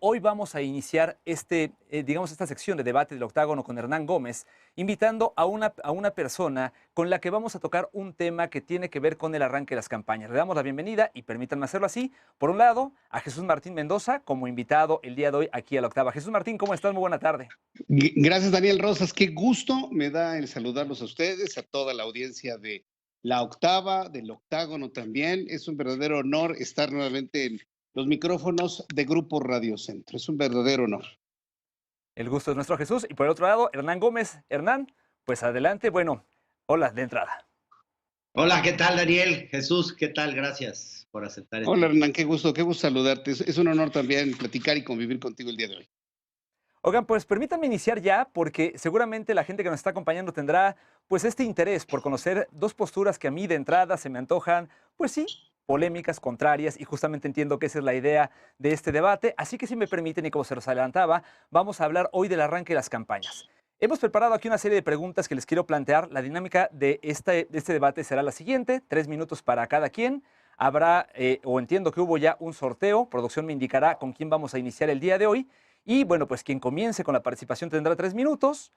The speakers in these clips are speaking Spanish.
Hoy vamos a iniciar digamos, esta sección de debate del octágono con Hernán Gómez, invitando a una persona con la que vamos a tocar un tema que tiene que ver con el arranque de las campañas. Le damos la bienvenida y permítanme hacerlo así. Por un lado, a Jesús Martín Mendoza como invitado el día de hoy aquí a la octava. Jesús Martín, ¿cómo estás? Muy buena tarde. Gracias, Daniel Rosas. Qué gusto me da el saludarlos a ustedes, a toda la audiencia de la octava, del octágono también. Es un verdadero honor estar nuevamente en los micrófonos de Grupo Radio Centro. Es un verdadero honor. El gusto es nuestro, Jesús. Y por el otro lado, Hernán Gómez. Hernán, pues adelante. Bueno, hola de entrada. Hola, ¿qué tal, Daniel? Jesús, ¿qué tal? Gracias por aceptar esta Hola, Hernán, invitación. qué gusto saludarte. Es un honor también platicar y convivir contigo el día de hoy. Oigan, pues permítanme iniciar ya porque seguramente la gente que nos está acompañando tendrá pues este interés por conocer dos posturas que a mí de entrada se me antojan, pues sí, polémicas, contrarias, y justamente entiendo que esa es la idea de este debate. Así que si me permiten y como se los adelantaba, vamos a hablar hoy del arranque de las campañas. Hemos preparado aquí una serie de preguntas que les quiero plantear. La dinámica de este debate será la siguiente: 3 minutos para cada quien. Habrá, o entiendo que hubo ya un sorteo, producción me indicará con quién vamos a iniciar el día de hoy. Y bueno, pues quien comience con la participación tendrá 3 minutos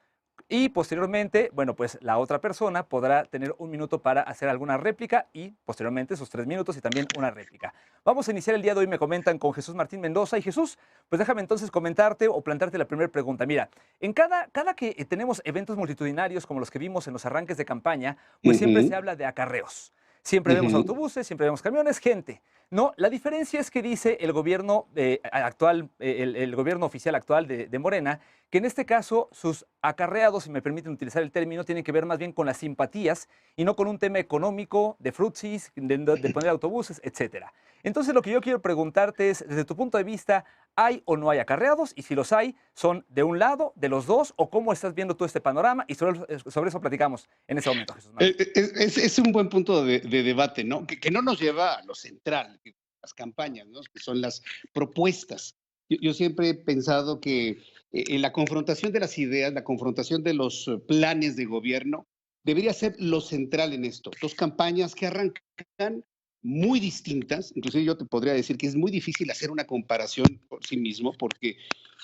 y posteriormente, bueno, pues la otra persona podrá tener 1 minuto para hacer alguna réplica y posteriormente sus 3 minutos y también una réplica. Vamos a iniciar el día de hoy, me comentan, con Jesús Martín Mendoza. Y Jesús, pues déjame entonces comentarte o plantearte la primera pregunta. Mira, en cada que tenemos eventos multitudinarios como los que vimos en los arranques de campaña, pues siempre se Ujú, habla de acarreos. Siempre vemos ujú. autobuses, siempre vemos camiones, gente. No, la diferencia es que dice el gobierno actual, el gobierno oficial actual de Morena, que en este caso sus acarreados, si me permiten utilizar el término, tienen que ver más bien con las simpatías y no con un tema económico de frutsis, de poner autobuses, etcétera. Entonces lo que yo quiero preguntarte es, desde tu punto de vista, ¿hay o no hay acarreados? Y si los hay, ¿son de un lado, de los dos? ¿O cómo estás viendo tú este panorama? Y sobre eso platicamos en ese momento, Jesús Martín. Es un buen punto de debate, ¿no? Que no nos lleva a lo central, las campañas, ¿no? Que son las propuestas. Yo siempre he pensado que la confrontación de las ideas, la confrontación de los planes de gobierno, debería ser lo central en esto. Dos campañas que arrancan muy distintas, inclusive yo te podría decir que es muy difícil hacer una comparación por sí mismo, porque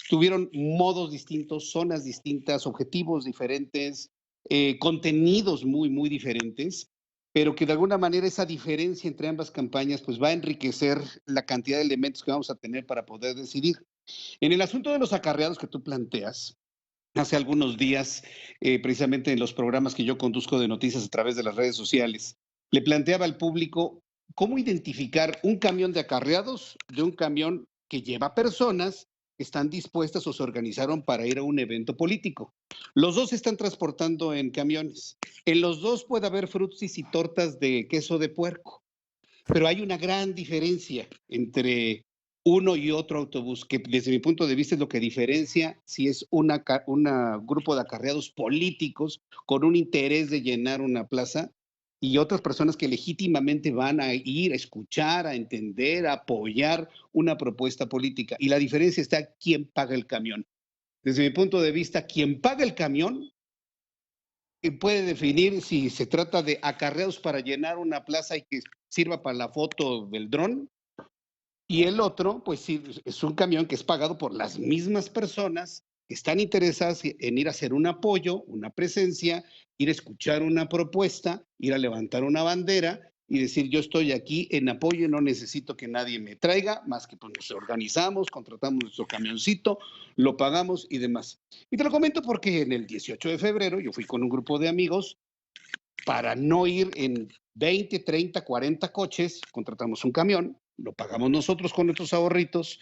tuvieron modos distintos, zonas distintas, objetivos diferentes, contenidos muy diferentes, pero que de alguna manera esa diferencia entre ambas campañas pues va a enriquecer la cantidad de elementos que vamos a tener para poder decidir. En el asunto de los acarreados que tú planteas, hace algunos días, precisamente en los programas que yo conduzco de noticias a través de las redes sociales, le planteaba al público cómo identificar un camión de acarreados de un camión que lleva personas que están dispuestas o se organizaron para ir a un evento político. Los dos se están transportando en camiones. En los dos puede haber frutsis y tortas de queso de puerco, pero hay una gran diferencia entre uno y otro autobús, que desde mi punto de vista es lo que diferencia si es un grupo de acarreados políticos con un interés de llenar una plaza y otras personas que legítimamente van a ir a escuchar, a entender, a apoyar una propuesta política. Y la diferencia está quién paga el camión. Desde mi punto de vista, quien paga el camión puede definir si se trata de acarreos para llenar una plaza y que sirva para la foto del dron, y el otro, pues sí, es un camión que es pagado por las mismas personas que están interesadas en ir a hacer un apoyo, una presencia, ir a escuchar una propuesta, ir a levantar una bandera y decir yo estoy aquí en apoyo y no necesito que nadie me traiga, más que pues nos organizamos, contratamos nuestro camioncito, lo pagamos y demás. Y te lo comento porque en el 18 de febrero yo fui con un grupo de amigos para no ir en 20, 30, 40 coches, contratamos un camión, lo pagamos nosotros con nuestros ahorritos,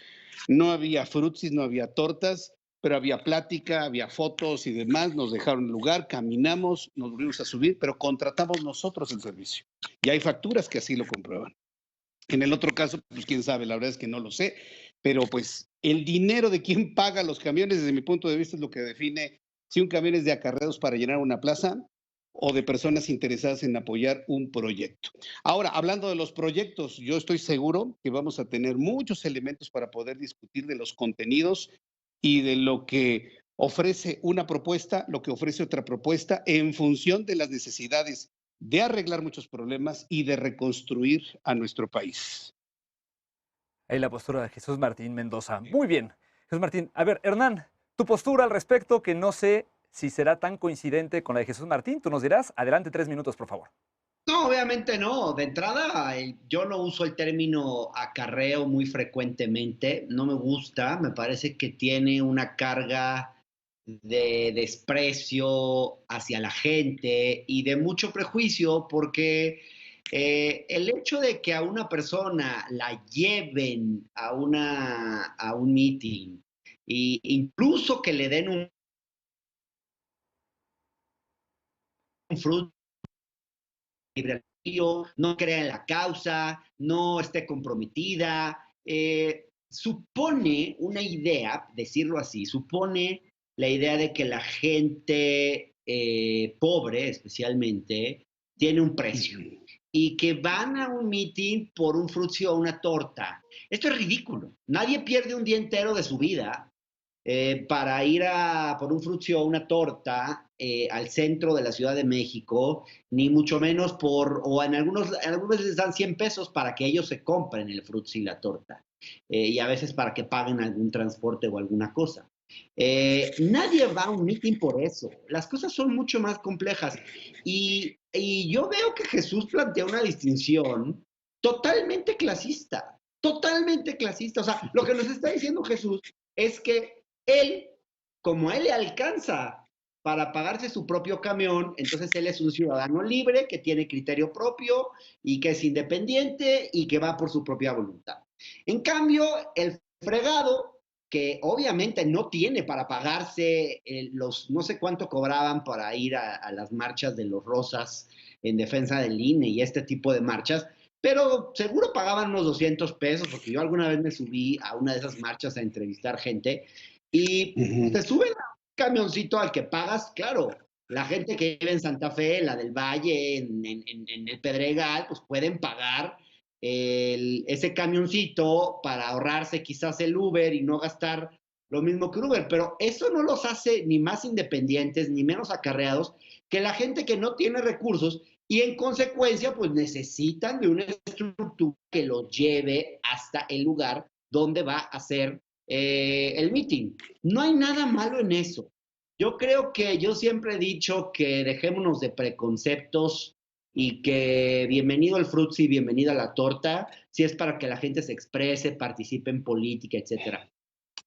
no había frutsis, no había tortas, pero había plática, había fotos y demás, nos dejaron el lugar, caminamos, nos volvimos a subir, pero contratamos nosotros el servicio. Y hay facturas que así lo comprueban. En el otro caso, pues quién sabe, la verdad es que no lo sé, pero pues el dinero de quién paga los camiones, desde mi punto de vista, es lo que define si un camión es de acarreados para llenar una plaza o de personas interesadas en apoyar un proyecto. Ahora, hablando de los proyectos, yo estoy seguro que vamos a tener muchos elementos para poder discutir de los contenidos y de lo que ofrece una propuesta, lo que ofrece otra propuesta, en función de las necesidades de arreglar muchos problemas y de reconstruir a nuestro país. Ahí la postura de Jesús Martín Mendoza. Muy bien. Jesús Martín, a ver, Hernán, tu postura al respecto, que no sé si será tan coincidente con la de Jesús Martín, tú nos dirás. Adelante, 3 minutos, por favor. No, obviamente no. De entrada, yo no uso el término acarreo muy frecuentemente. No me gusta. Me parece que tiene una carga de desprecio hacia la gente y de mucho prejuicio porque el hecho de que a una persona la lleven a un meeting e incluso que le den un fruto libre albedrío, no crea en la causa, no esté comprometida, supone una idea, decirlo así, supone la idea de que la gente pobre, especialmente, tiene un precio y que van a un meeting por un frutzi o una torta. Esto es ridículo. Nadie pierde un día entero de su vida para ir por un frutzi o una torta al centro de la Ciudad de México, ni mucho menos o en algunos les dan 100 pesos para que ellos se compren el frutzi y la torta, y a veces para que paguen algún transporte o alguna cosa. Nadie va a un meeting por eso. Las cosas son mucho más complejas. Y yo veo que Jesús plantea una distinción totalmente clasista. Totalmente clasista. O sea, lo que nos está diciendo Jesús es que él, como a él le alcanza para pagarse su propio camión, entonces él es un ciudadano libre que tiene criterio propio y que es independiente y que va por su propia voluntad. En cambio, el fregado, que obviamente no tiene para pagarse los no sé cuánto cobraban para ir a las marchas de los Rosas en defensa del INE y este tipo de marchas, pero seguro pagaban unos 200 pesos, porque yo alguna vez me subí a una de esas marchas a entrevistar gente y te suben a un camioncito al que pagas, claro. La gente que vive en Santa Fe, la del Valle, en el Pedregal, pues pueden pagar ese camioncito para ahorrarse quizás el Uber y no gastar lo mismo que Uber, pero eso no los hace ni más independientes ni menos acarreados que la gente que no tiene recursos y en consecuencia pues necesitan de una estructura que los lleve hasta el lugar donde va a ser el meeting. No hay nada malo en eso. Yo siempre he dicho que dejémonos de preconceptos y que bienvenido al frutzi, bienvenida a la torta, si es para que la gente se exprese, participe en política, etcétera.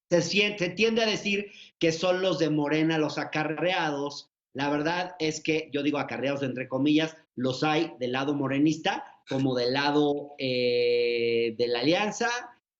Se tiende a decir que son los de Morena los acarreados. La verdad es que yo digo acarreados entre comillas, los hay del lado morenista como del lado de la alianza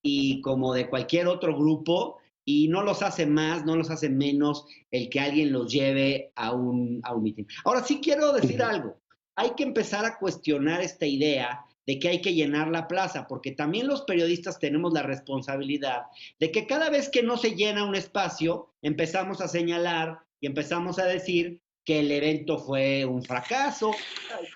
y como de cualquier otro grupo, y no los hace más, no los hace menos el que alguien los lleve a un meeting. Ahora sí quiero decir algo. Hay que empezar a cuestionar esta idea de que hay que llenar la plaza, porque también los periodistas tenemos la responsabilidad de que cada vez que no se llena un espacio, empezamos a señalar y empezamos a decir que el evento fue un fracaso.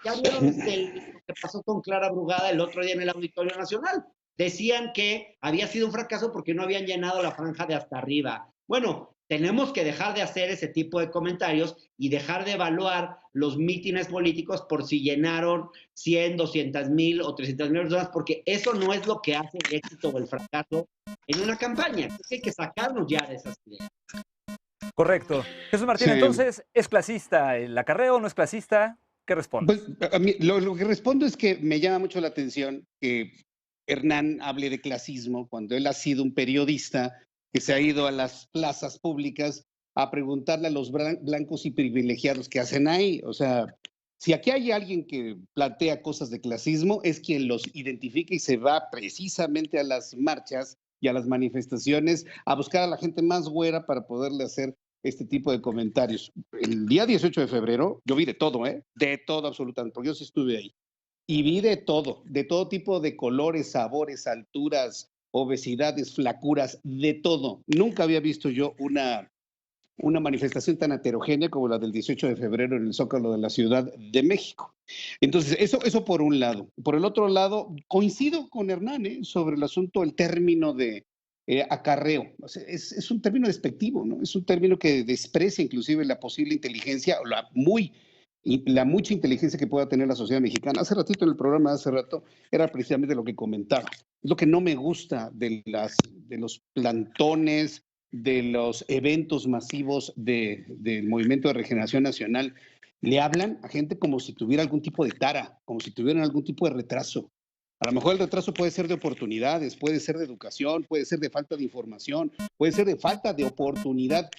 Ya vieron lo que pasó con Clara Brugada el otro día en el Auditorio Nacional. Decían que había sido un fracaso porque no habían llenado la franja de hasta arriba. Bueno, tenemos que dejar de hacer ese tipo de comentarios y dejar de evaluar los mítines políticos por si llenaron 100, 200,000 o 300,000 personas, porque eso no es lo que hace el éxito o el fracaso en una campaña. Entonces hay que sacarnos ya de esas ideas. Correcto. Jesús Martín, Sí. entonces, ¿es clasista el acarreo o no es clasista? ¿Qué respondes? Pues a mí, lo que respondo es que me llama mucho la atención que Hernán hable de clasismo cuando él ha sido un periodista que se ha ido a las plazas públicas a preguntarle a los blancos y privilegiados qué hacen ahí. O sea, si aquí hay alguien que plantea cosas de clasismo, es quien los identifica y se va precisamente a las marchas y a las manifestaciones a buscar a la gente más güera para poderle hacer este tipo de comentarios. El día 18 de febrero, yo vi de todo, de todo absolutamente, porque yo sí estuve ahí. Y vi de todo tipo de colores, sabores, alturas, obesidades, flacuras, de todo. Nunca había visto yo una manifestación tan heterogénea como la del 18 de febrero en el Zócalo de la Ciudad de México. Entonces, eso por un lado. Por el otro lado, coincido con Hernán sobre el asunto, el término de acarreo. O sea, es un término despectivo, ¿no? Es un término que desprecia inclusive la posible inteligencia o la mucha inteligencia que pueda tener la sociedad mexicana. Hace ratito en el programa, hace rato, era precisamente lo que comentaba. Es lo que no me gusta de los plantones de los eventos masivos del Movimiento de Regeneración Nacional, le hablan a gente como si tuviera algún tipo de tara, como si tuvieran algún tipo de retraso. A lo mejor el retraso puede ser de oportunidades, puede ser de educación, puede ser de falta de información, puede ser de falta de oportunidad,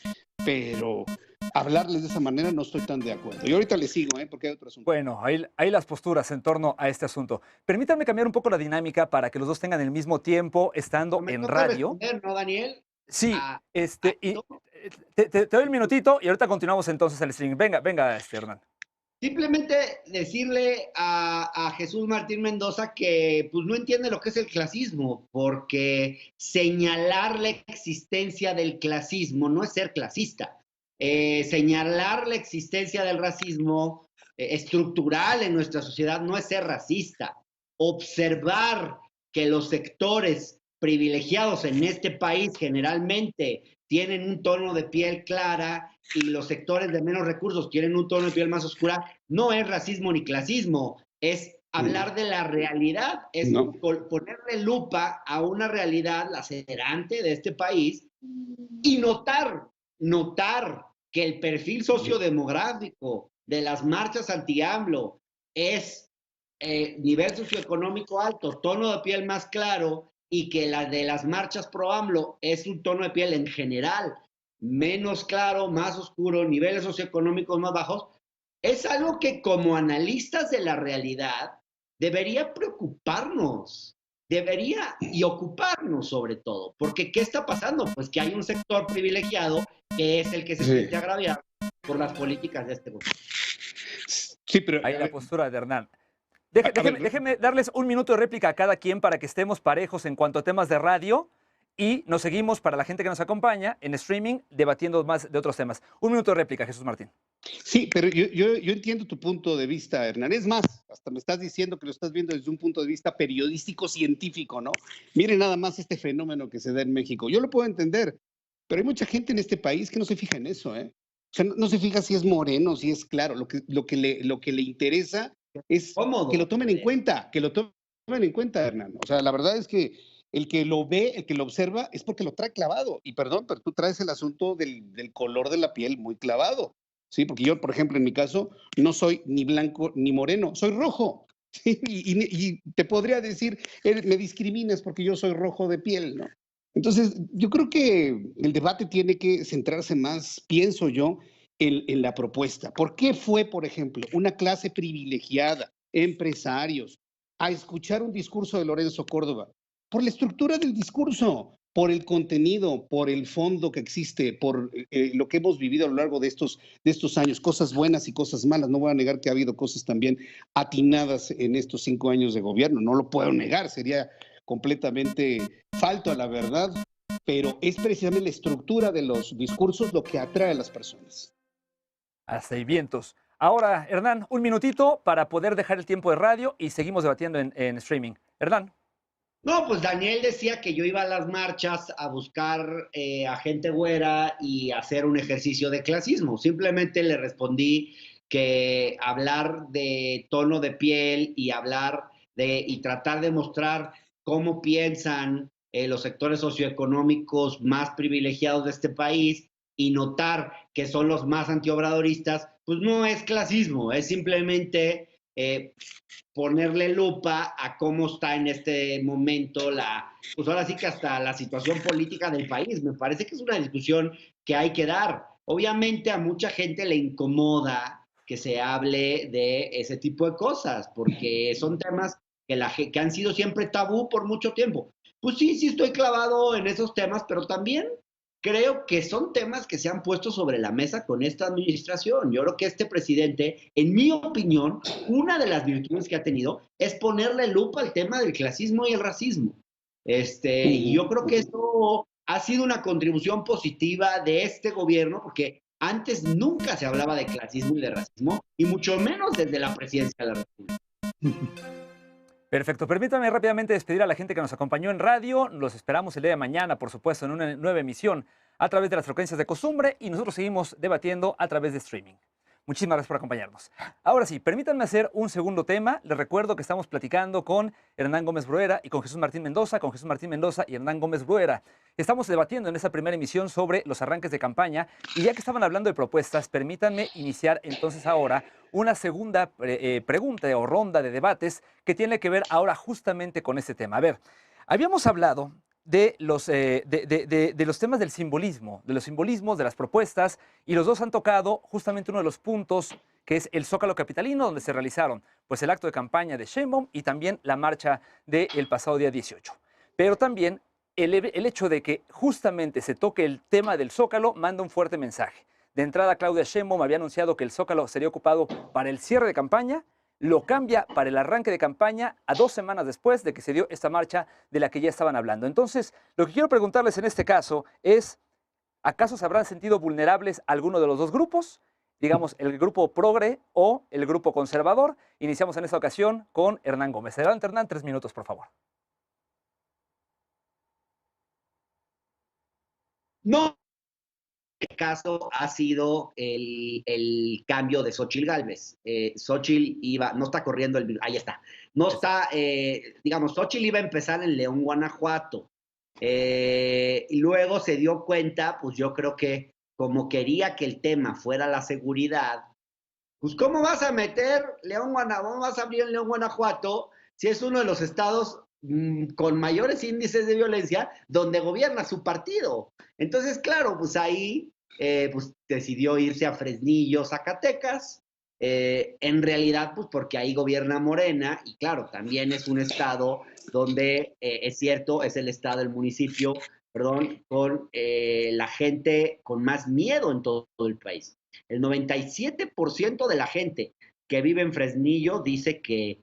pero hablarles de esa manera no estoy tan de acuerdo. Y ahorita les sigo, porque hay otro asunto. Bueno, ahí las posturas en torno a este asunto. Permítanme cambiar un poco la dinámica para que los dos tengan el mismo tiempo estando Me en toca radio. responder, ¿no, Daniel? Sí, A- y te doy el minutito y ahorita continuamos entonces el streaming. Venga, Hernán. Simplemente decirle a Jesús Martín Mendoza que pues no entiende lo que es el clasismo, porque señalar la existencia del clasismo no es ser clasista. Señalar la existencia del racismo estructural en nuestra sociedad no es ser racista. Observar que los sectores privilegiados en este país generalmente tienen un tono de piel clara y los sectores de menos recursos tienen un tono de piel más oscura, no es racismo ni clasismo, es hablar de la realidad, es ponerle lupa a una realidad lacerante de este país y notar que el perfil sociodemográfico de las marchas anti-AMLO es nivel socioeconómico alto, tono de piel más claro, y que la de las marchas pro AMLO es un tono de piel en general menos claro, más oscuro, niveles socioeconómicos más bajos, es algo que como analistas de la realidad debería preocuparnos, debería y ocuparnos sobre todo, porque ¿qué está pasando? Pues que hay un sector privilegiado que es el que se siente agraviado por las políticas de este gobierno. Sí, pero ahí la postura de Hernán. Déjeme darles un minuto de réplica a cada quien para que estemos parejos en cuanto a temas de radio y nos seguimos para la gente que nos acompaña en streaming debatiendo más de otros temas. Un minuto de réplica, Jesús Martín. Sí, pero yo entiendo tu punto de vista, Hernán. Es más, hasta me estás diciendo que lo estás viendo desde un punto de vista periodístico científico, ¿no? Miren nada más este fenómeno que se da en México. Yo lo puedo entender, pero hay mucha gente en este país que no se fija en eso, ¿eh? O sea, no se fija si es moreno, si es claro. Lo que le interesa es que lo tomen en cuenta, Hernán. O sea, la verdad es que el que lo ve, el que lo observa, es porque lo trae clavado. Y perdón, pero tú traes el asunto del color de la piel muy clavado. Sí, porque yo, por ejemplo, en mi caso, no soy ni blanco ni moreno, soy rojo. ¿Sí? Y te podría decir, me discriminas porque yo soy rojo de piel, ¿no? Entonces, yo creo que el debate tiene que centrarse más, pienso yo, en la propuesta. ¿Por qué fue, por ejemplo, una clase privilegiada, empresarios, a escuchar un discurso de Lorenzo Córdoba? Por la estructura del discurso, por el contenido, por el fondo que existe, por lo que hemos vivido a lo largo de estos años, cosas buenas y cosas malas. No voy a negar que ha habido cosas también atinadas en estos 5 años de gobierno, no lo puedo negar, sería completamente falto a la verdad, pero es precisamente la estructura de los discursos lo que atrae a las personas. Hasta ahí vientos. Ahora, Hernán, un minutito para poder dejar el tiempo de radio y seguimos debatiendo en streaming. Hernán. No, pues Daniel decía que yo iba a las marchas a buscar a gente güera y hacer un ejercicio de clasismo. Simplemente le respondí que hablar de tono de piel y y tratar de mostrar cómo piensan los sectores socioeconómicos más privilegiados de este país y notar que son los más antiobradoristas, pues no es clasismo, es simplemente ponerle lupa a cómo está en este momento pues ahora sí que hasta la situación política del país. Me parece que es una discusión que hay que dar. Obviamente a mucha gente le incomoda que se hable de ese tipo de cosas, porque son temas que han sido siempre tabú por mucho tiempo. Pues sí estoy clavado en esos temas, pero también creo que son temas que se han puesto sobre la mesa con esta administración. Yo creo que este presidente, en mi opinión, una de las virtudes que ha tenido es ponerle lupa al tema del clasismo y el racismo. Y yo creo que eso ha sido una contribución positiva de este gobierno, porque antes nunca se hablaba de clasismo y de racismo, y mucho menos desde la presidencia de la República. Perfecto. Permítame rápidamente despedir a la gente que nos acompañó en radio. Los esperamos el día de mañana, por supuesto, en una nueva emisión a través de las frecuencias de costumbre y nosotros seguimos debatiendo a través de streaming. Muchísimas gracias por acompañarnos. Ahora sí, permítanme hacer un segundo tema. Les recuerdo que estamos platicando con Hernán Gómez Bruera y con Jesús Martín Mendoza, y Hernán Gómez Bruera. Estamos debatiendo en esta primera emisión sobre los arranques de campaña y ya que estaban hablando de propuestas, permítanme iniciar entonces ahora una segunda pregunta o ronda de debates que tiene que ver ahora justamente con este tema. A ver, habíamos hablado de los temas del simbolismo, de los simbolismos, de las propuestas, y los dos han tocado justamente uno de los puntos que es el Zócalo capitalino, donde se realizaron pues el acto de campaña de Sheinbaum y también la marcha del pasado día 18. Pero también el hecho de que justamente se toque el tema del Zócalo manda un fuerte mensaje. De entrada, Claudia Sheinbaum había anunciado que el Zócalo sería ocupado para el cierre de campaña, lo cambia para el arranque de campaña a 2 semanas después de que se dio esta marcha de la que ya estaban hablando. Entonces, lo que quiero preguntarles en este caso es, ¿acaso se habrán sentido vulnerables alguno de los dos grupos? Digamos, el grupo progre o el grupo conservador. Iniciamos en esta ocasión con Hernán Gómez. Adelante, Hernán, 3 minutos, por favor. No, el caso ha sido el cambio de Xóchitl Gálvez. Xóchitl no está corriendo, ahí está. No está, digamos, Xóchitl iba a empezar en León, Guanajuato. Y luego se dio cuenta, pues yo creo que como quería que el tema fuera la seguridad, pues ¿cómo vas a meter cómo vas a abrir en León, Guanajuato, si es uno de los estados con mayores índices de violencia donde gobierna su partido? Entonces, claro, pues ahí pues decidió irse a Fresnillo, Zacatecas, en realidad, pues porque ahí gobierna Morena, y claro, también es un estado donde, es cierto, es el estado, el municipio, perdón, con la gente con más miedo en todo el país. El 97% de la gente que vive en Fresnillo dice que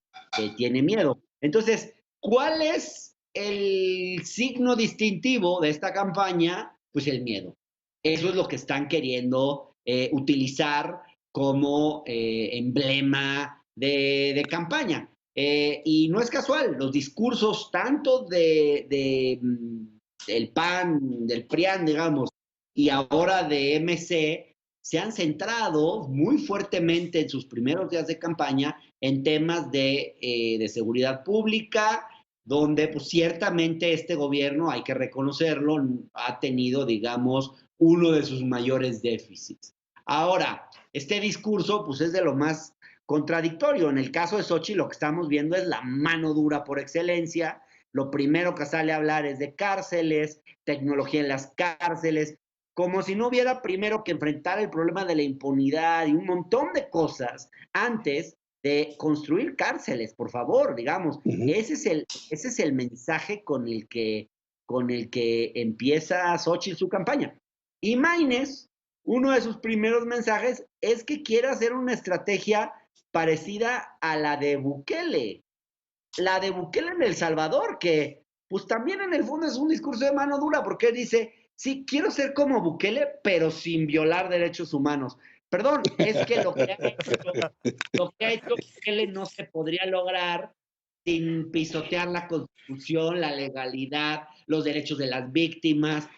tiene miedo. Entonces, ¿cuál es el signo distintivo de esta campaña? Pues el miedo. Eso es lo que están queriendo utilizar como emblema de campaña. Y no es casual, los discursos tanto del PAN, del PRIAN, digamos, y ahora de MC, se han centrado muy fuertemente en sus primeros días de campaña en temas de seguridad pública, donde pues ciertamente este gobierno, hay que reconocerlo, ha tenido, digamos, uno de sus mayores déficits. Ahora, este discurso pues es de lo más contradictorio. En el caso de Xóchitl lo que estamos viendo es la mano dura por excelencia. Lo primero que sale a hablar es de cárceles, tecnología en las cárceles, como si no hubiera primero que enfrentar el problema de la impunidad y un montón de cosas antes de construir cárceles, por favor, digamos. Ese es el mensaje con el que empieza Xóchitl su campaña. Y Maínez, uno de sus primeros mensajes es que quiere hacer una estrategia parecida a la de Bukele. La de Bukele en El Salvador, que pues también en el fondo es un discurso de mano dura, porque dice, sí, quiero ser como Bukele, pero sin violar derechos humanos. Perdón, es que lo que ha hecho Bukele no se podría lograr sin pisotear la Constitución, la legalidad, los derechos de las víctimas.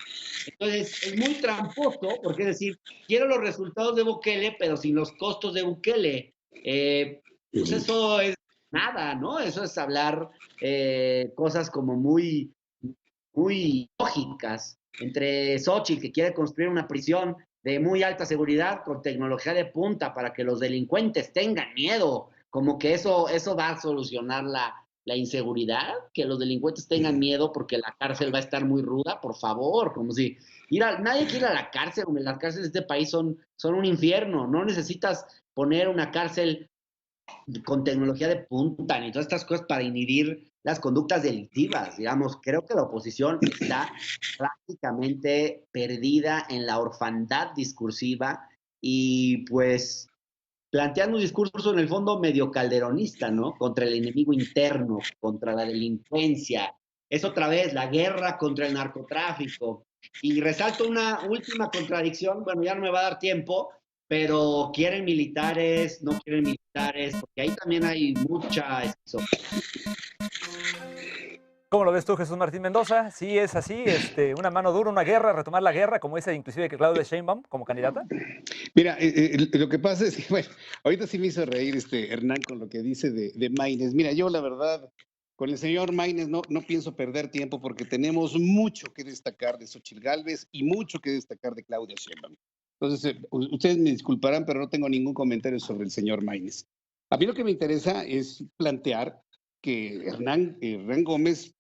Entonces, es muy tramposo, porque es decir, quiero los resultados de Bukele, pero sin los costos de Bukele. Pues eso es nada, ¿no? Eso es hablar cosas como muy, muy lógicas. Entre Xóchitl, que quiere construir una prisión de muy alta seguridad con tecnología de punta para que los delincuentes tengan miedo, como que eso va a solucionar la inseguridad, que los delincuentes tengan miedo porque la cárcel va a estar muy ruda, por favor, como si nadie quiere ir a la cárcel, hombre. Las cárceles de este país son un infierno. No necesitas poner una cárcel con tecnología de punta ni todas estas cosas para inhibir las conductas delictivas, digamos. Creo que la oposición está prácticamente perdida en la orfandad discursiva y pues planteando un discurso en el fondo medio calderonista, ¿no? Contra el enemigo interno, contra la delincuencia. Es otra vez la guerra contra el narcotráfico. Y resalto una última contradicción, bueno, ya no me va a dar tiempo, pero quieren militares, no quieren militares, porque ahí también hay mucha esquizofrenia. ¿Cómo lo ves tú, Jesús Martín Mendoza? Sí, es así, una mano dura, una guerra, retomar la guerra, como esa inclusive que Claudia Sheinbaum como candidata. Mira, lo que pasa es que, bueno, ahorita sí me hizo reír Hernán con lo que dice de Maines. Mira, yo la verdad, con el señor Maines no pienso perder tiempo porque tenemos mucho que destacar de Xochitl Gálvez y mucho que destacar de Claudia Sheinbaum. Entonces, ustedes me disculparán, pero no tengo ningún comentario sobre el señor Maines. A mí lo que me interesa es plantear que Hernán Gómez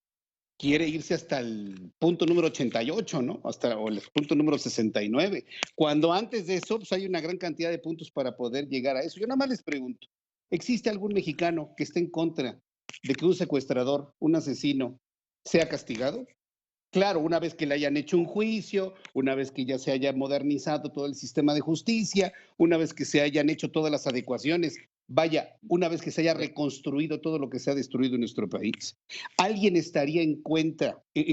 quiere irse hasta el punto número 88, ¿no? O el punto número 69, cuando antes de eso pues hay una gran cantidad de puntos para poder llegar a eso. Yo nada más les pregunto, ¿existe algún mexicano que esté en contra de que un secuestrador, un asesino, sea castigado? Claro, una vez que le hayan hecho un juicio, una vez que ya se haya modernizado todo el sistema de justicia, una vez que se hayan hecho todas las adecuaciones, vaya, una vez que se haya reconstruido todo lo que se ha destruido en nuestro país, ¿alguien estaría en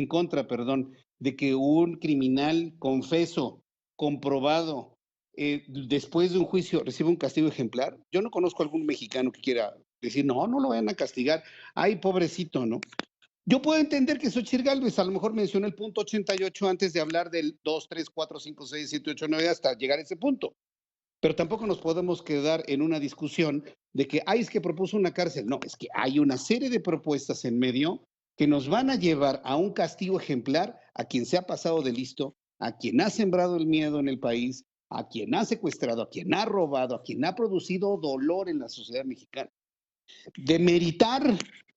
contra, perdón, de que un criminal confeso, comprobado, después de un juicio reciba un castigo ejemplar? Yo no conozco a algún mexicano que quiera decir, no lo vayan a castigar, ay, pobrecito, ¿no? Yo puedo entender que Xochitl Gálvez a lo mejor mencionó el punto 88 antes de hablar del 2, 3, 4, 5, 6, 7, 8, 9 hasta llegar a ese punto. Pero tampoco nos podemos quedar en una discusión de que, ay, es que propuso una cárcel. No, es que hay una serie de propuestas en medio que nos van a llevar a un castigo ejemplar a quien se ha pasado de listo, a quien ha sembrado el miedo en el país, a quien ha secuestrado, a quien ha robado, a quien ha producido dolor en la sociedad mexicana. Demeritar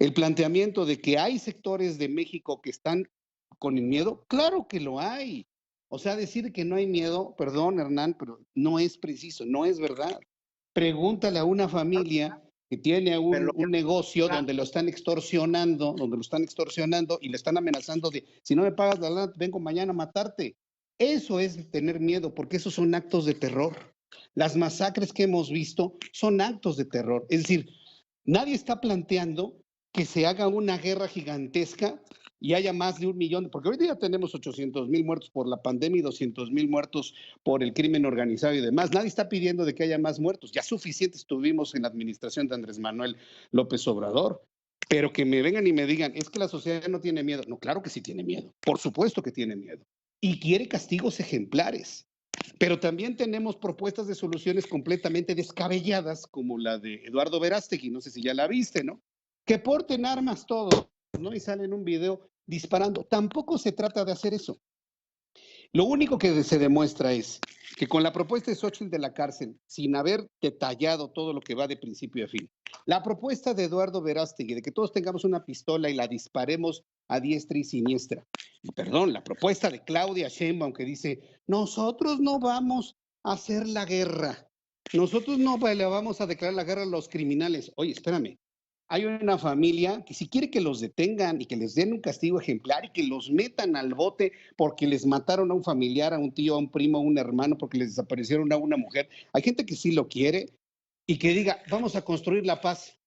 el planteamiento de que hay sectores de México que están con el miedo, claro que lo hay. O sea, decir que no hay miedo, perdón, Hernán, pero no es preciso, no es verdad. Pregúntale a una familia que tiene un negocio donde lo están extorsionando, y le están amenazando de, si no me pagas la lana, vengo mañana a matarte. Eso es tener miedo, porque esos son actos de terror. Las masacres que hemos visto son actos de terror. Es decir, nadie está planteando que se haga una guerra gigantesca y haya más de 1 millón, porque ahorita ya tenemos 800,000 muertos por la pandemia y 200,000 muertos por el crimen organizado y demás. Nadie está pidiendo de que haya más muertos. Ya suficientes tuvimos en la administración de Andrés Manuel López Obrador. Pero que me vengan y me digan, es que la sociedad no tiene miedo. No, claro que sí tiene miedo. Por supuesto que tiene miedo. Y quiere castigos ejemplares. Pero también tenemos propuestas de soluciones completamente descabelladas, como la de Eduardo Verástegui, no sé si ya la viste, ¿no? Que porten armas todos, ¿no? Y salen un video disparando. Tampoco se trata de hacer eso. Lo único que se demuestra es que con la propuesta de Xochitl de la cárcel, sin haber detallado todo lo que va de principio a fin, la propuesta de Eduardo Verástegui de que todos tengamos una pistola y la disparemos a diestra y siniestra, perdón, la propuesta de Claudia Sheinbaum que dice, nosotros no vamos a hacer la guerra, nosotros no le vamos a declarar la guerra a los criminales. Oye, espérame, hay una familia que si quiere que los detengan y que les den un castigo ejemplar y que los metan al bote porque les mataron a un familiar, a un tío, a un primo, a un hermano, porque les desaparecieron a una mujer, hay gente que sí lo quiere y que diga, vamos a construir la paz.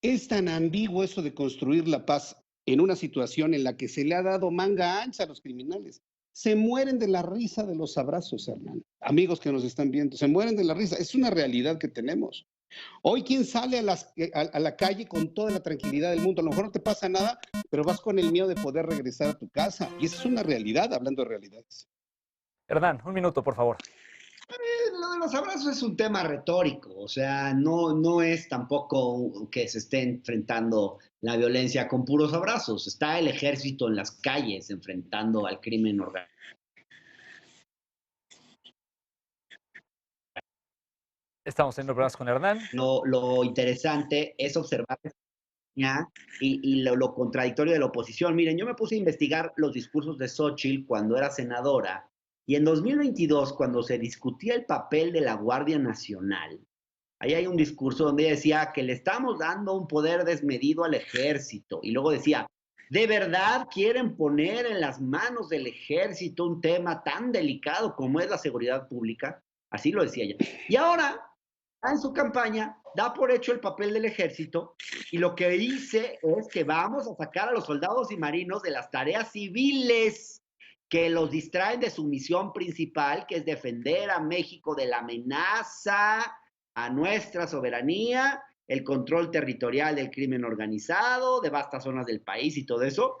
Es tan ambiguo eso de construir la paz en una situación en la que se le ha dado manga ancha a los criminales. Se mueren de la risa de los abrazos, Hernán. Amigos que nos están viendo, se mueren de la risa. Es una realidad que tenemos. Hoy, ¿quién sale a la calle con toda la tranquilidad del mundo? A lo mejor no te pasa nada, pero vas con el miedo de poder regresar a tu casa. Y esa es una realidad, hablando de realidades. Hernán, un minuto, por favor. Lo de los abrazos es un tema retórico, o sea, no es tampoco que se esté enfrentando la violencia con puros abrazos. Está el ejército en las calles enfrentando al crimen organizado. Estamos teniendo problemas con Hernán. Lo interesante es observar y lo contradictorio de la oposición. Miren, yo me puse a investigar los discursos de Xochitl cuando era senadora y en 2022, cuando se discutía el papel de la Guardia Nacional, ahí hay un discurso donde ella decía que le estamos dando un poder desmedido al ejército y luego decía, ¿de verdad quieren poner en las manos del ejército un tema tan delicado como es la seguridad pública? Así lo decía ella. Y ahora, en su campaña, da por hecho el papel del ejército y lo que dice es que vamos a sacar a los soldados y marinos de las tareas civiles que los distraen de su misión principal, que es defender a México de la amenaza a nuestra soberanía el control territorial del crimen organizado, devasta zonas del país y todo eso,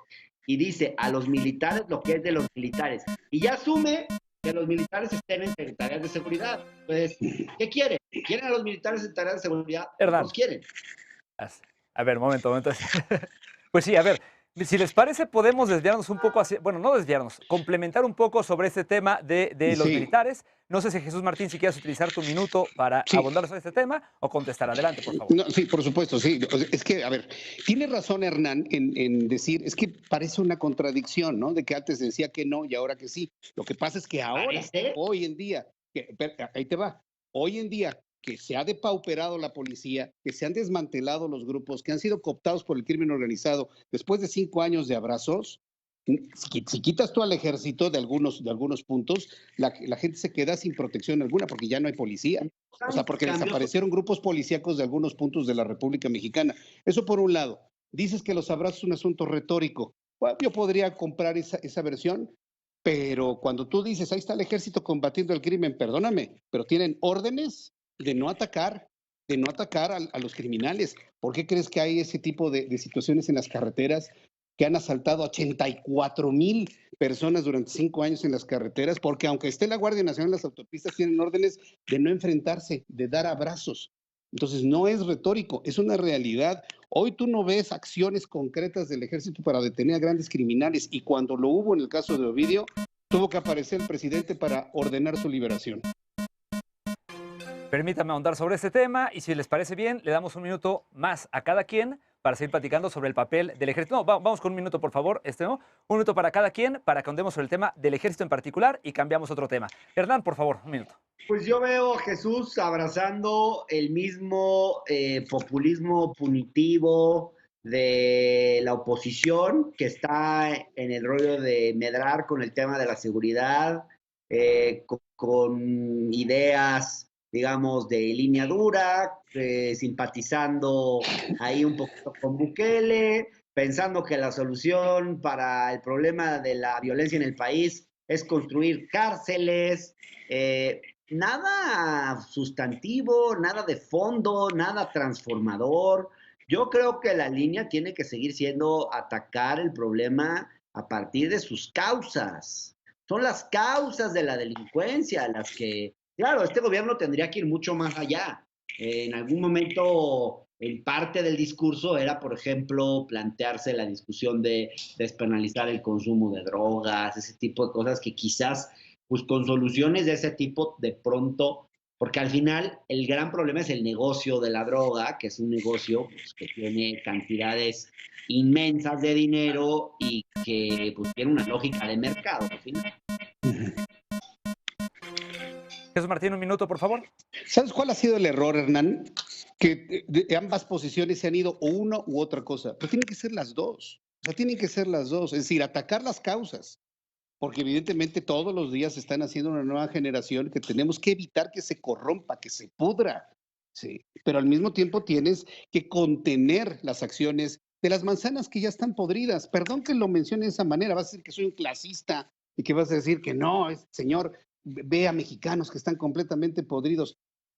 y dice a los militares lo que es de los militares. Y ya asume que los militares estén en tareas de seguridad. Pues, ¿qué quieren? ¿Quieren a los militares en tareas de seguridad? Hernán. Los quieren. A ver, momento. Pues sí, a ver, si les parece, podemos desviarnos un poco hacia, bueno, no desviarnos, complementar un poco sobre este tema de los militares. No sé si Jesús Martín, si quieres utilizar tu minuto para abundar sobre este tema o contestar. Adelante, por favor. No, sí, por supuesto, sí. Es que, a ver, tiene razón Hernán en decir, es que parece una contradicción, ¿no? De que antes decía que no y ahora que sí. Lo que pasa es que ahora, hoy en día, ahí te va, hoy en día que se ha depauperado la policía, que se han desmantelado los grupos, que han sido cooptados por el crimen organizado después de 5 años de abrazos, si quitas tú al ejército de algunos puntos, la gente se queda sin protección alguna porque ya no hay policía. O sea, porque desaparecieron grupos policíacos de algunos puntos de la República Mexicana. Eso por un lado. Dices que los abrazos es un asunto retórico. Bueno, yo podría comprar esa versión, pero cuando tú dices, ahí está el ejército combatiendo el crimen, perdóname, pero tienen órdenes de no atacar a los criminales. ¿Por qué crees que hay ese tipo de situaciones en las carreteras que han asaltado a 84,000 personas durante 5 años en las carreteras? Porque aunque esté la Guardia Nacional en las autopistas, tienen órdenes de no enfrentarse, de dar abrazos. Entonces no es retórico, es una realidad. Hoy tú no ves acciones concretas del ejército para detener a grandes criminales, y cuando lo hubo en el caso de Ovidio, tuvo que aparecer el presidente para ordenar su liberación. Permítanme ahondar sobre este tema y si les parece bien, le damos un minuto más a cada quien para seguir platicando sobre el papel del ejército. No, vamos con un minuto, por favor. ¿No? Un minuto para cada quien para que ahondemos sobre el tema del ejército en particular y cambiamos otro tema. Hernán, por favor, un minuto. Pues yo veo a Jesús abrazando el mismo populismo punitivo de la oposición, que está en el rollo de medrar con el tema de la seguridad, con ideas, digamos, de línea dura, simpatizando ahí un poquito con Bukele, pensando que la solución para el problema de la violencia en el país es construir cárceles, nada sustantivo, nada de fondo, nada transformador. Yo creo que la línea tiene que seguir siendo atacar el problema a partir de sus causas. Son las causas de la delincuencia las que, claro, este gobierno tendría que ir mucho más allá. En algún momento, en parte del discurso era, por ejemplo, plantearse la discusión de despenalizar el consumo de drogas, ese tipo de cosas que quizás, pues con soluciones de ese tipo, de pronto, porque al final el gran problema es el negocio de la droga, que es un negocio pues, que tiene cantidades inmensas de dinero y que pues, tiene una lógica de mercado al final. Jesús Martín, un minuto, por favor. ¿Sabes cuál ha sido el error, Hernán? Que de ambas posiciones se han ido o una u otra cosa, pero tienen que ser las dos. O sea, tienen que ser las dos. Es decir, atacar las causas, porque evidentemente todos los días están haciendo una nueva generación que tenemos que evitar que se corrompa, que se pudra. Sí, pero al mismo tiempo tienes que contener las acciones de las manzanas que ya están podridas. Perdón que lo mencione de esa manera, vas a decir que soy un clasista y que vas a decir que no, señor, ve a mexicanos que están completamente podridos.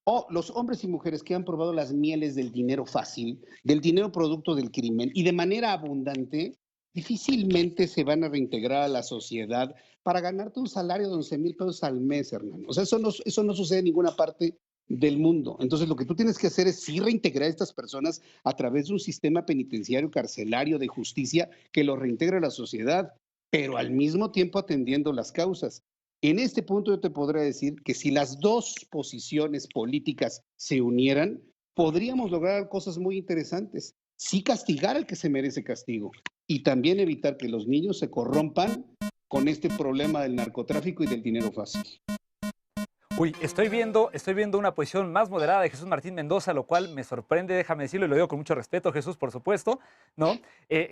O los hombres y mujeres que han probado las mieles del dinero fácil, del dinero producto del crimen y de manera abundante, difícilmente se van a reintegrar a la sociedad para ganarte un salario de 11,000 pesos al mes, Hernán. O sea, eso no sucede en ninguna parte del mundo. Entonces, lo que tú tienes que hacer es sí reintegrar a estas personas a través de un sistema penitenciario, carcelario, de justicia, que los reintegre a la sociedad, pero al mismo tiempo atendiendo las causas. En este punto yo te podría decir que si las dos posiciones políticas se unieran, podríamos lograr cosas muy interesantes. Sí castigar al que se merece castigo y también evitar que los niños se corrompan con este problema del narcotráfico y del dinero fácil. Uy, estoy viendo una posición más moderada de Jesús Martín Mendoza, lo cual me sorprende, déjame decirlo, y lo digo con mucho respeto, Jesús, por supuesto, ¿no?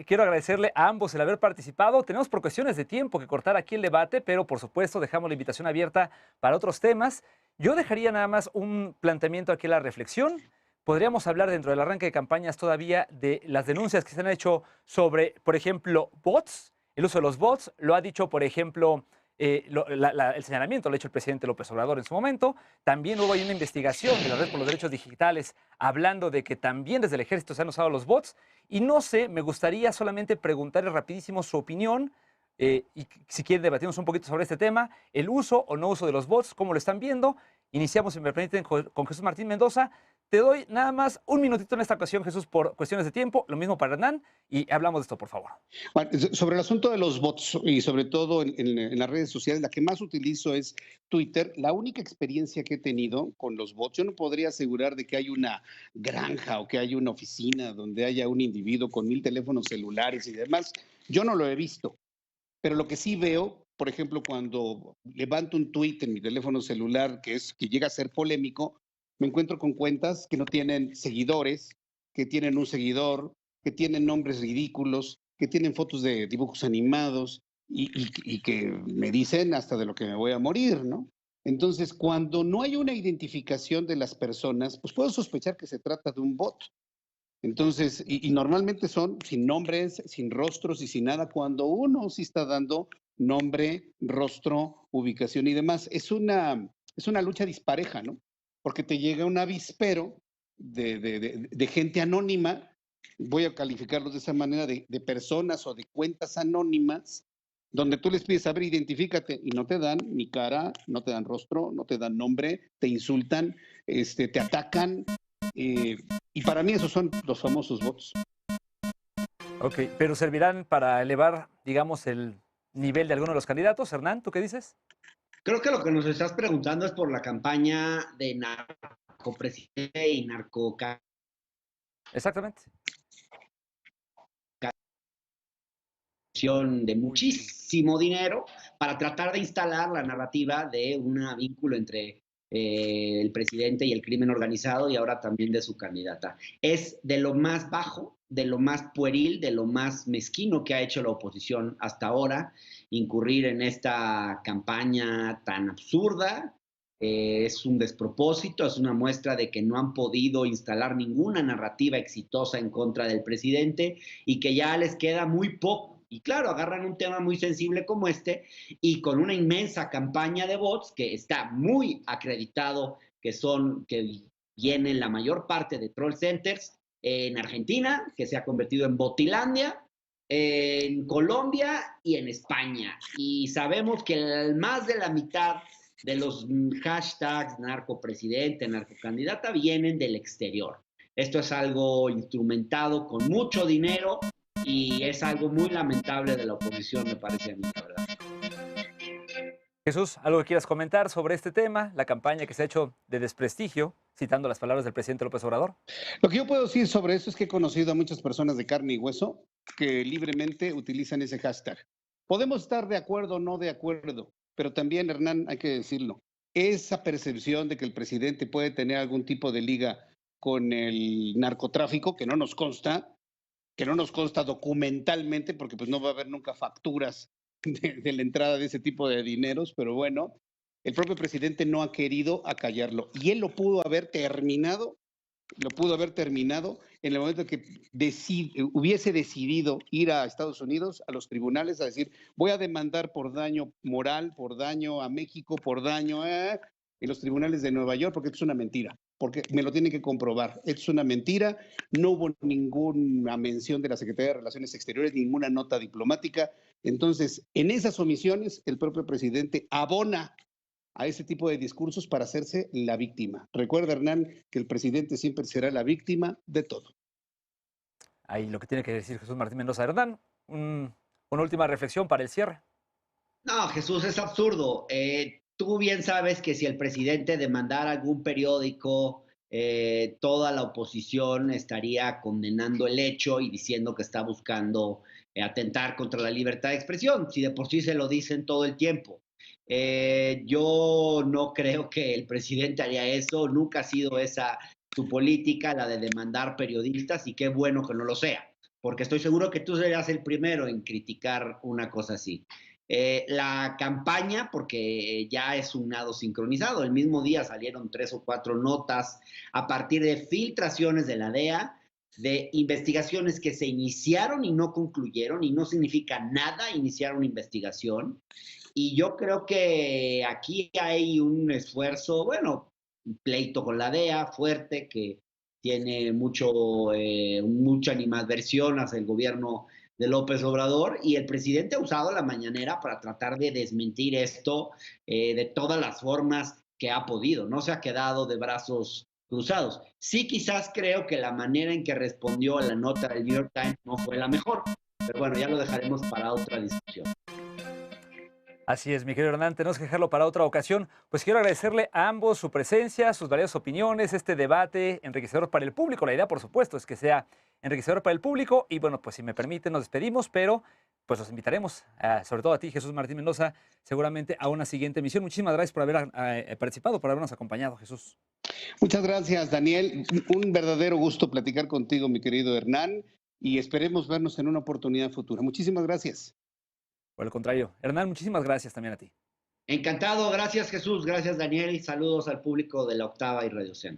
Quiero agradecerle a ambos el haber participado. Tenemos por cuestiones de tiempo que cortar aquí el debate, pero por supuesto dejamos la invitación abierta para otros temas. Yo dejaría nada más un planteamiento aquí a la reflexión. Podríamos hablar dentro del arranque de campañas todavía de las denuncias que se han hecho sobre, por ejemplo, bots, el uso de los bots. Lo ha dicho, por ejemplo, el señalamiento lo ha hecho el presidente López Obrador en su momento. También hubo ahí una investigación de la Red por los Derechos Digitales hablando de que también desde el ejército se han usado los bots. Y no sé, me gustaría solamente preguntarle rapidísimo su opinión y si quieren debatimos un poquito sobre este tema, el uso o no uso de los bots, cómo lo están viendo. Iniciamos, si me permiten, con Jesús Martín Mendoza. Te doy nada más un minutito en esta ocasión, Jesús, por cuestiones de tiempo. Lo mismo para Hernán y hablamos de esto, por favor. Bueno, sobre el asunto de los bots y sobre todo en las redes sociales, la que más utilizo es Twitter. La única experiencia que he tenido con los bots, yo no podría asegurar de que hay una granja o que hay una oficina donde haya un individuo con 1000 teléfonos celulares y demás. Yo no lo he visto, pero lo que sí veo, por ejemplo, cuando levanto un tuit en mi teléfono celular que llega a ser polémico, me encuentro con cuentas que no tienen seguidores, que tienen un seguidor, que tienen nombres ridículos, que tienen fotos de dibujos animados y que me dicen hasta de lo que me voy a morir, ¿no? Entonces, cuando no hay una identificación de las personas, pues puedo sospechar que se trata de un bot. Entonces, y normalmente son sin nombres, sin rostros y sin nada, cuando uno sí está dando nombre, rostro, ubicación y demás. Es una lucha dispareja, ¿no? Porque te llega un avispero de gente anónima, voy a calificarlos de esa manera, de personas o de cuentas anónimas, donde tú les pides, a ver, identifícate, y no te dan ni cara, no te dan rostro, no te dan nombre, te insultan, te atacan, eh, y para mí esos son los famosos bots. Ok, pero servirán para elevar, digamos, el nivel de alguno de los candidatos. Hernán, ¿tú qué dices? Creo que lo que nos estás preguntando es por la campaña de narcopresidente y Exactamente. de muchísimo dinero para tratar de instalar la narrativa de un vínculo entre el presidente y el crimen organizado y ahora también de su candidata. Es de lo más bajo, de lo más pueril, de lo más mezquino que ha hecho la oposición hasta ahora, incurrir en esta campaña tan absurda. Es un despropósito, es una muestra de que no han podido instalar ninguna narrativa exitosa en contra del presidente y que ya les queda muy poco. Y claro, agarran un tema muy sensible como este y con una inmensa campaña de bots que está muy acreditado que vienen la mayor parte de troll centers en Argentina, que se ha convertido en Botilandia, en Colombia y en España. Y sabemos que más de la mitad de los hashtags narcopresidente, narcocandidata vienen del exterior. Esto es algo instrumentado con mucho dinero y es algo muy lamentable de la oposición, me parece a mí, la verdad. Jesús, ¿algo que quieras comentar sobre este tema, la campaña que se ha hecho de desprestigio, citando las palabras del presidente López Obrador? Lo que yo puedo decir sobre eso es que he conocido a muchas personas de carne y hueso que libremente utilizan ese hashtag. Podemos estar de acuerdo o no de acuerdo, pero también, Hernán, hay que decirlo, esa percepción de que el presidente puede tener algún tipo de liga con el narcotráfico, que no nos consta documentalmente, porque pues no va a haber nunca facturas de la entrada de ese tipo de dineros, pero bueno, el propio presidente no ha querido acallarlo y él lo pudo haber terminado en el momento que hubiese decidido ir a Estados Unidos, a los tribunales, a decir, voy a demandar por daño moral, por daño a México, por daño en los tribunales de Nueva York, porque esto es una mentira, porque me lo tienen que comprobar. Esto es una mentira, no hubo ninguna mención de la Secretaría de Relaciones Exteriores, ninguna nota diplomática. Entonces, en esas omisiones, el propio presidente abona a ese tipo de discursos para hacerse la víctima. Recuerda, Hernán, que el presidente siempre será la víctima de todo. Ahí lo que tiene que decir Jesús Martín Mendoza. Hernán, una última reflexión para el cierre. No, Jesús, es absurdo. Tú bien sabes que si el presidente demandara algún periódico, toda la oposición estaría condenando el hecho y diciendo que está buscando atentar contra la libertad de expresión, si de por sí se lo dicen todo el tiempo. Yo no creo que el presidente haría eso, nunca ha sido esa su política, la de demandar periodistas, y qué bueno que no lo sea, porque estoy seguro que tú serías el primero en criticar una cosa así. La campaña, porque ya es un nado sincronizado, el mismo día salieron 3 o 4 notas a partir de filtraciones de la DEA, de investigaciones que se iniciaron y no concluyeron, y no significa nada iniciar una investigación, Y yo creo que aquí hay un esfuerzo, bueno, un pleito con la DEA fuerte que tiene mucha animadversión hacia el gobierno de López Obrador, y el presidente ha usado la mañanera para tratar de desmentir esto de todas las formas que ha podido. No se ha quedado de brazos cruzados. Sí, quizás creo que la manera en que respondió a la nota del New York Times no fue la mejor, pero bueno, ya lo dejaremos para otra discusión. Así es, mi querido Hernán, tenemos que dejarlo para otra ocasión. Pues quiero agradecerle a ambos su presencia, sus valiosas opiniones, este debate enriquecedor para el público. La idea, por supuesto, es que sea enriquecedor para el público. Y bueno, pues si me permiten, nos despedimos, pero pues los invitaremos, sobre todo a ti, Jesús Martín Mendoza, seguramente a una siguiente emisión. Muchísimas gracias por haber participado, por habernos acompañado, Jesús. Muchas gracias, Daniel. Un verdadero gusto platicar contigo, mi querido Hernán, y esperemos vernos en una oportunidad futura. Muchísimas gracias. Por el contrario, Hernán, muchísimas gracias también a ti. Encantado, gracias Jesús, gracias Daniel, y saludos al público de La Octava y Radio Centro.